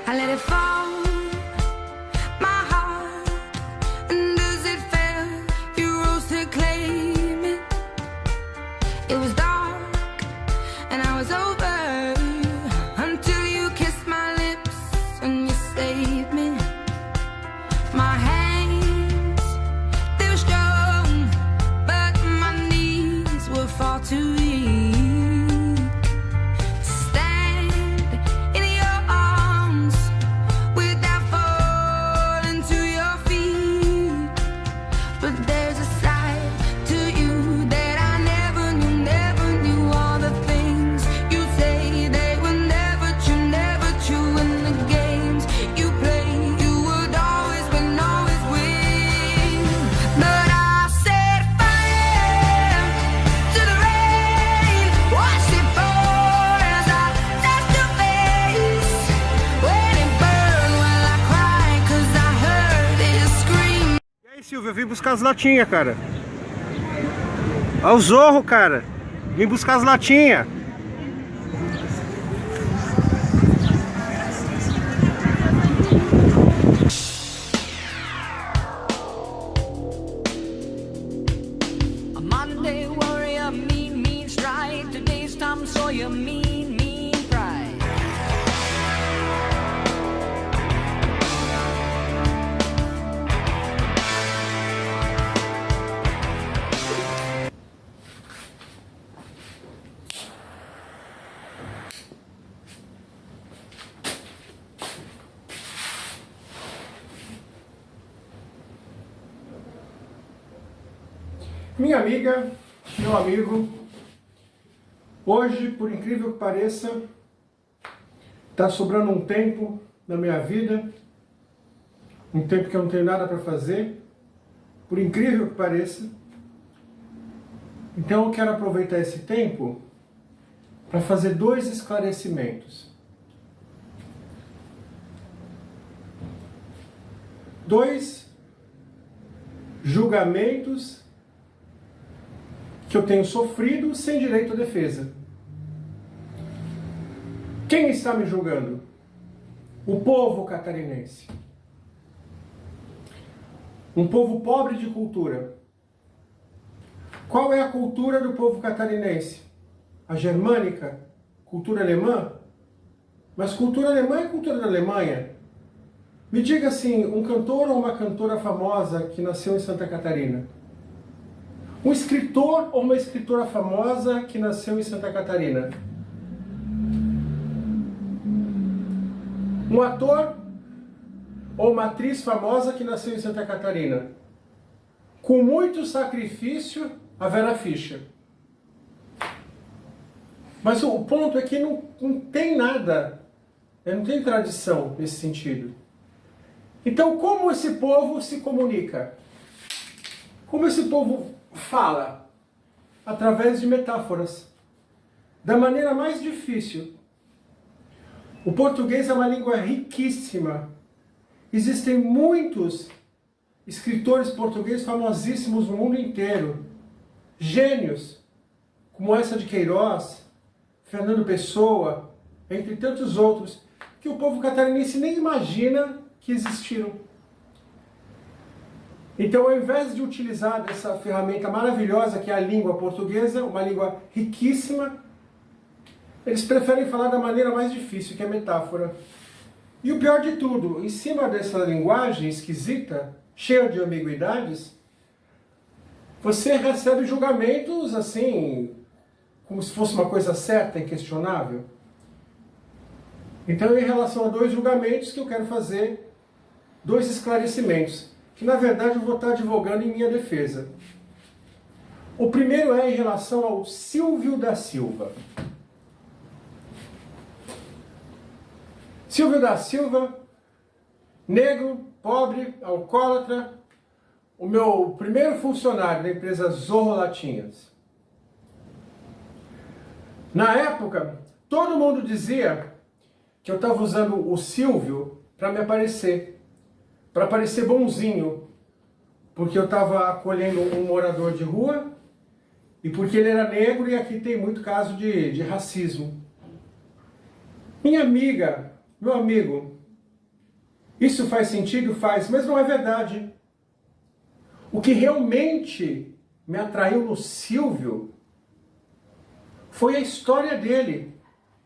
I let it fall, my heart, and as it fell, you rose to claim it. It was dark, and I was over, until you kissed my lips, and you saved me. My hands, they were strong, but my knees were far too weak. Silvio, eu vim buscar as latinhas, cara. Olha o Zorro, cara. Vim buscar as latinhas. A Monday warrior, mean strike. Today's Tom Sawyer, mean pride. Minha amiga, meu amigo, hoje, por incrível que pareça, tá sobrando um tempo na minha vida, um tempo que eu não tenho nada para fazer, por incrível que pareça. Então eu quero aproveitar esse tempo para fazer dois esclarecimentos. Dois julgamentos que eu tenho sofrido sem direito à defesa. Quem está me julgando? O povo catarinense. Um povo pobre de cultura. Qual é a cultura do povo catarinense? A germânica? Cultura alemã? Mas cultura alemã é cultura da Alemanha. Me diga assim, um cantor ou uma cantora famosa que nasceu em Santa Catarina? Um escritor ou uma escritora famosa que nasceu em Santa Catarina? Um ator ou uma atriz famosa que nasceu em Santa Catarina? Com muito sacrifício, a Vera Fischer. Mas o ponto é que não tem nada, não tem tradição nesse sentido. Então, como esse povo se comunica? Como esse povo fala? Através de metáforas. Da maneira mais difícil. O português é uma língua riquíssima. Existem muitos escritores portugueses famosíssimos no mundo inteiro. Gênios, como essa de Queiroz, Fernando Pessoa, entre tantos outros, que o povo catarinense nem imagina que existiram. Então, ao invés de utilizar essa ferramenta maravilhosa que é a língua portuguesa, uma língua riquíssima, eles preferem falar da maneira mais difícil, que é metáfora. E o pior de tudo, em cima dessa linguagem esquisita, cheia de ambiguidades, você recebe julgamentos assim, como se fosse uma coisa certa e inquestionável. Então, em relação a dois julgamentos que eu quero fazer, dois esclarecimentos, que na verdade eu vou estar advogando em minha defesa. O primeiro é em relação ao Silvio da Silva. Silvio da Silva, negro, pobre, alcoólatra, o meu primeiro funcionário da empresa Zorro Latinhas. Na época, todo mundo dizia que eu estava usando o Silvio para me aparecer, para parecer bonzinho, porque eu estava acolhendo um morador de rua e porque ele era negro, e aqui tem muito caso de racismo. Minha amiga, meu amigo, Isso faz sentido? Faz, mas não é verdade. O que realmente me atraiu no Silvio foi a história dele,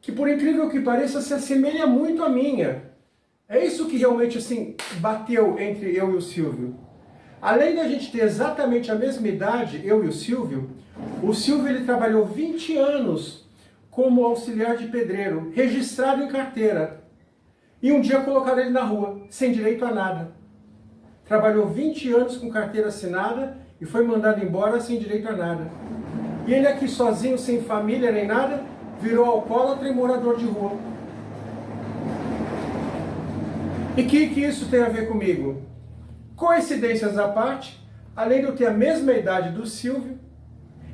que por incrível que pareça se assemelha muito à minha. É isso que realmente assim bateu entre eu e o Silvio. Além da gente ter exatamente a mesma idade, eu e o Silvio ele trabalhou 20 anos como auxiliar de pedreiro, registrado em carteira. E um dia colocaram ele na rua, sem direito a nada. Trabalhou 20 anos com carteira assinada e foi mandado embora sem direito a nada. E ele aqui sozinho, sem família nem nada, virou alcoólatra e morador de rua. E o que isso tem a ver comigo? Coincidências à parte, além de eu ter a mesma idade do Silvio,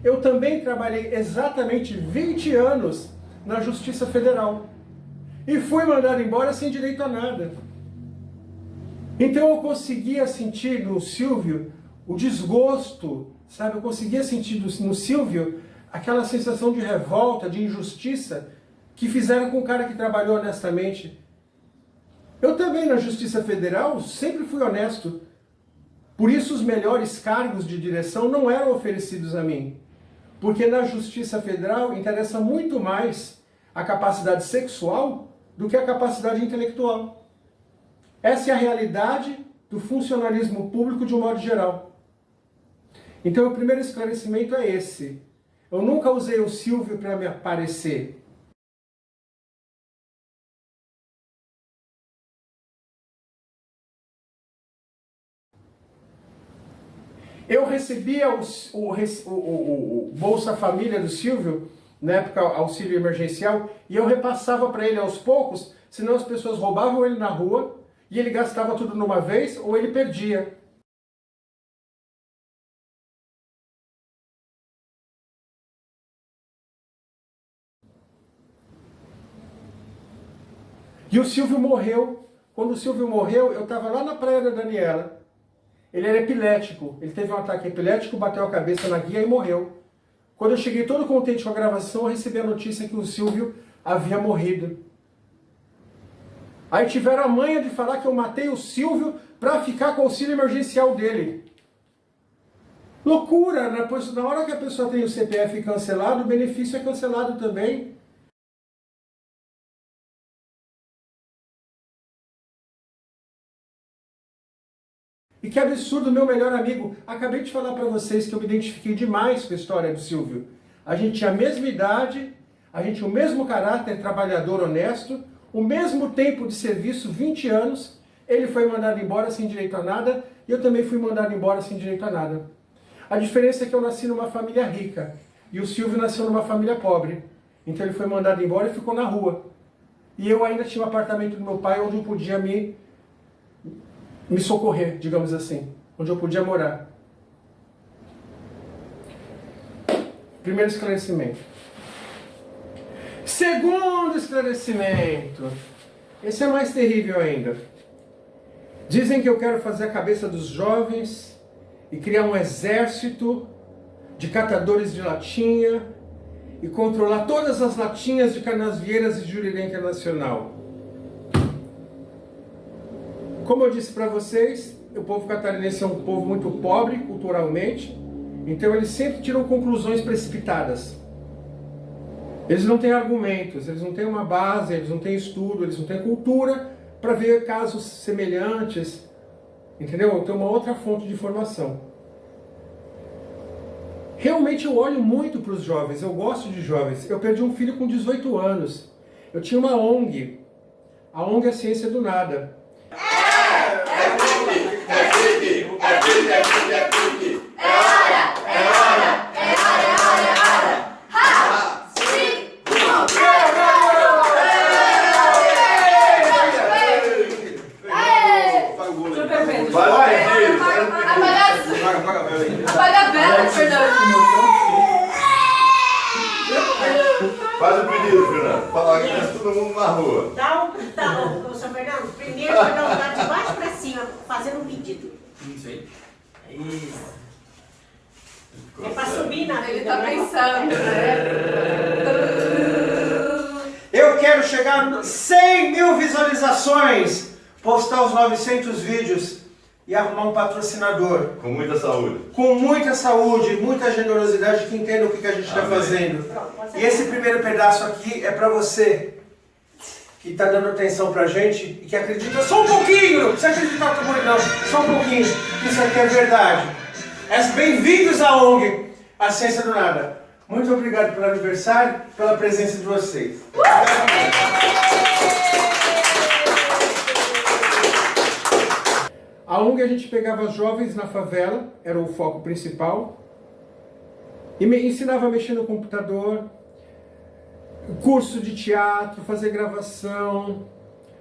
eu também trabalhei exatamente 20 anos na Justiça Federal. E fui mandado embora sem direito a nada. Então eu conseguia sentir no Silvio o desgosto, sabe? Eu conseguia sentir no Silvio aquela sensação de revolta, de injustiça que fizeram com o cara que trabalhou honestamente. Eu também na Justiça Federal sempre fui honesto. Por isso os melhores cargos de direção não eram oferecidos a mim. Porque na Justiça Federal interessa muito mais a capacidade sexual do que a capacidade intelectual. Essa é a realidade do funcionalismo público de um modo geral. Então o primeiro esclarecimento é esse. Eu nunca usei o Silvio para me aparecer. Eu recebia o Bolsa Família do Silvio, na época auxílio emergencial, e eu repassava para ele aos poucos, senão as pessoas roubavam ele na rua, e ele gastava tudo numa vez, ou ele perdia. E o Silvio morreu. Quando o Silvio morreu, eu estava lá na Praia da Daniela. Ele era epilético, ele teve um ataque epilético, bateu a cabeça na guia e morreu. Quando eu cheguei todo contente com a gravação, eu recebi a notícia que o Silvio havia morrido. Aí tiveram a manha de falar que eu matei o Silvio para ficar com o auxílio emergencial dele. Loucura, né? Pois na hora que a pessoa tem o CPF cancelado, o benefício é cancelado também. E que absurdo, meu melhor amigo. Acabei de falar para vocês que eu me identifiquei demais com a história do Silvio. A gente tinha a mesma idade, a gente tinha o mesmo caráter trabalhador honesto, o mesmo tempo de serviço, 20 anos. Ele foi mandado embora sem direito a nada e eu também fui mandado embora sem direito a nada. A diferença é que eu nasci numa família rica e o Silvio nasceu numa família pobre. Então ele foi mandado embora e ficou na rua. E eu ainda tinha um apartamento do meu pai onde eu podia me socorrer, digamos assim, onde eu podia morar. Primeiro esclarecimento. Segundo esclarecimento. Esse é mais terrível ainda. Dizem que eu quero fazer a cabeça dos jovens e criar um exército de catadores de latinha e controlar todas as latinhas de Canasvieiras e Jurerê Internacional. Como eu disse para vocês, o povo catarinense é um povo muito pobre culturalmente, então eles sempre tiram conclusões precipitadas. Eles não têm argumentos, eles não têm uma base, eles não têm estudo, eles não têm cultura para ver casos semelhantes, entendeu? Tem uma outra fonte de informação. Realmente eu olho muito para os jovens, eu gosto de jovens. Eu perdi um filho com 18 anos. Eu tinha uma ONG, a ONG é Ciência do Nada. Faz o pedido, Fernando. Fala que tá todo mundo na rua. Ô, seu Fernando, primeiro vai dar um lugar de baixo pra cima, fazendo um pedido. Isso aí. Isso. É pra subir na vida. Ele tá pensando, né? Eu quero chegar a 100 mil visualizações postar os 900 vídeos e arrumar um patrocinador. Com muita saúde. Com muita saúde, muita generosidade, que entenda o que a gente está fazendo. E esse primeiro pedaço aqui é para você que está dando atenção pra gente e que acredita só um pouquinho, não precisa acreditar muito não, só um pouquinho, que isso aqui é verdade. Bem-vindos à ONG, a Ciência do Nada. Muito obrigado pelo aniversário, pela presença de vocês. A ONG a gente pegava jovens na favela, era o foco principal, e ensinava a mexer no computador, curso de teatro, fazer gravação,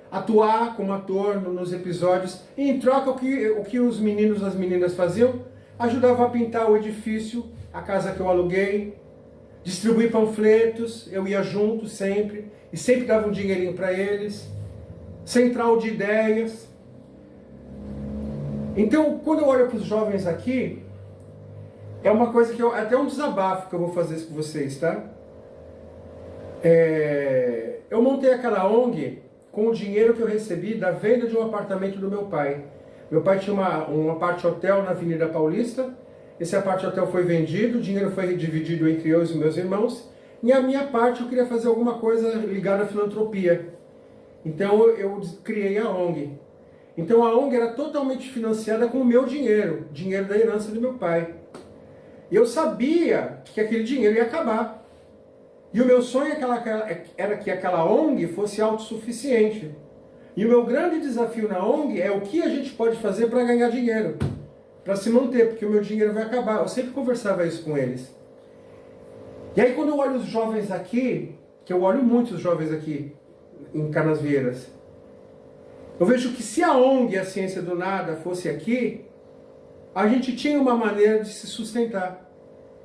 atuar como ator nos episódios. E em troca, o que os meninos e as meninas faziam? Ajudavam a pintar o edifício, a casa que eu aluguei, distribuir panfletos, eu ia junto sempre, e sempre dava um dinheirinho para eles, central de ideias. Então, quando eu olho para os jovens aqui, é uma coisa que até um desabafo que eu vou fazer com vocês, tá? Eu montei aquela ONG com o dinheiro que eu recebi da venda de um apartamento do meu pai. Meu pai tinha uma parte hotel na Avenida Paulista. Esse aparte hotel foi vendido, o dinheiro foi dividido entre eu e meus irmãos. E a minha parte eu queria fazer alguma coisa ligada à filantropia. Então eu criei a ONG. Então a ONG era totalmente financiada com o meu dinheiro, dinheiro da herança do meu pai. E eu sabia que aquele dinheiro ia acabar. E o meu sonho era que aquela ONG fosse autossuficiente. E o meu grande desafio na ONG é o que a gente pode fazer para ganhar dinheiro, para se manter, porque o meu dinheiro vai acabar. Eu sempre conversava isso com eles. E aí quando eu olho os jovens aqui, que eu olho muitos jovens aqui em Canasvieiras, eu vejo que se a ONG, a Ciência do Nada, fosse aqui, a gente tinha uma maneira de se sustentar,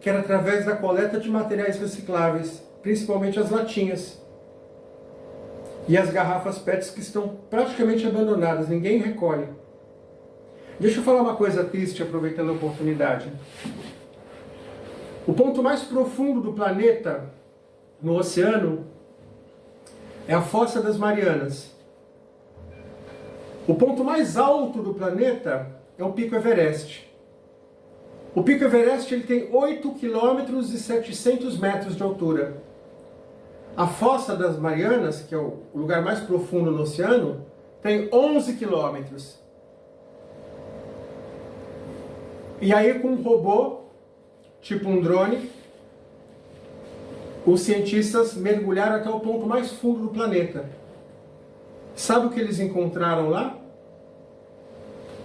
que era através da coleta de materiais recicláveis, principalmente as latinhas e as garrafas PETs que estão praticamente abandonadas, ninguém recolhe. Deixa eu falar uma coisa triste, aproveitando a oportunidade. O ponto mais profundo do planeta, no oceano, é a Fossa das Marianas. O ponto mais alto do planeta é o Pico Everest. O Pico Everest ele tem 8 km e 700 metros de altura. A Fossa das Marianas, que é o lugar mais profundo no oceano, tem 11 quilômetros. E aí com um robô, tipo um drone, os cientistas mergulharam até o ponto mais fundo do planeta. Sabe o que eles encontraram lá?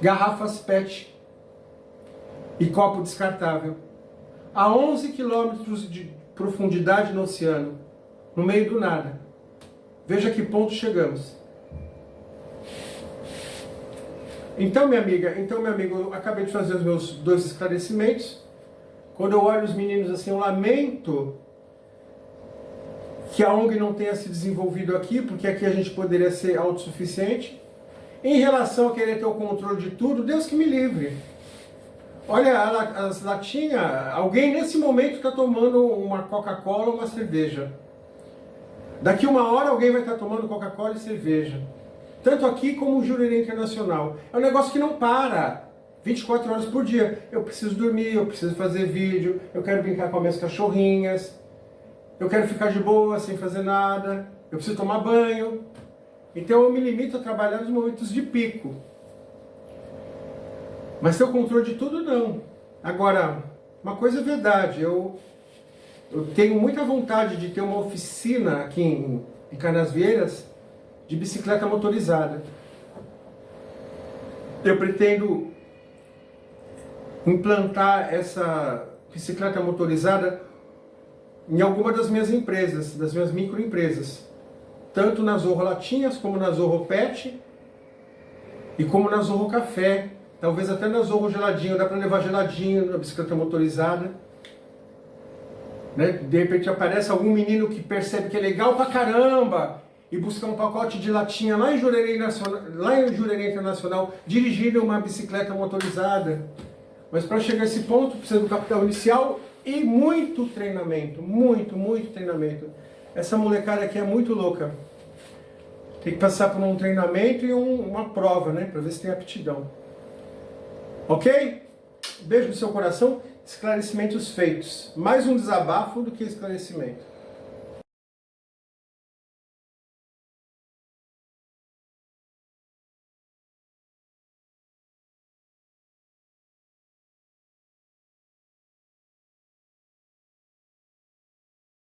Garrafas PET e copo descartável. A 11 quilômetros de profundidade no oceano, no meio do nada. Veja que ponto chegamos. Então, meu amigo, eu acabei de fazer os meus 2 esclarecimentos. Quando eu olho os meninos assim, eu lamento que a ONG não tenha se desenvolvido aqui, porque aqui a gente poderia ser autossuficiente. Em relação a querer ter o controle de tudo, Deus que me livre. Olha, as latinhas, alguém nesse momento está tomando uma Coca-Cola ou uma cerveja. Daqui uma hora alguém vai estar tomando Coca-Cola e cerveja. Tanto aqui como o Jurerê Internacional. É um negócio que não para. 24 horas por dia. Eu preciso dormir, eu preciso fazer vídeo, eu quero brincar com as minhas cachorrinhas, eu quero ficar de boa, sem fazer nada, eu preciso tomar banho. Então eu me limito a trabalhar nos momentos de pico. Mas ter o controle de tudo, não. Agora, uma coisa é verdade, eu tenho muita vontade de ter uma oficina aqui em Canasvieiras de bicicleta motorizada. Eu pretendo implantar essa bicicleta motorizada em alguma das minhas empresas, das minhas microempresas. Tanto na Zorro Latinhas, como na Zorro Pet e como na Zorro Café. Talvez até na Zorro Geladinho, dá para levar geladinho na bicicleta motorizada. Né? De repente aparece algum menino que percebe que é legal pra caramba e busca um pacote de latinha lá em Jurerê Internacional, dirigindo uma bicicleta motorizada. Mas para chegar a esse ponto precisa do capital inicial e muito treinamento, muito treinamento. Essa molecada aqui é muito louca. Tem que passar por um treinamento e uma prova, né? Para ver se tem aptidão. Ok? Beijo no seu coração. Esclarecimentos feitos. Mais um desabafo do que esclarecimento.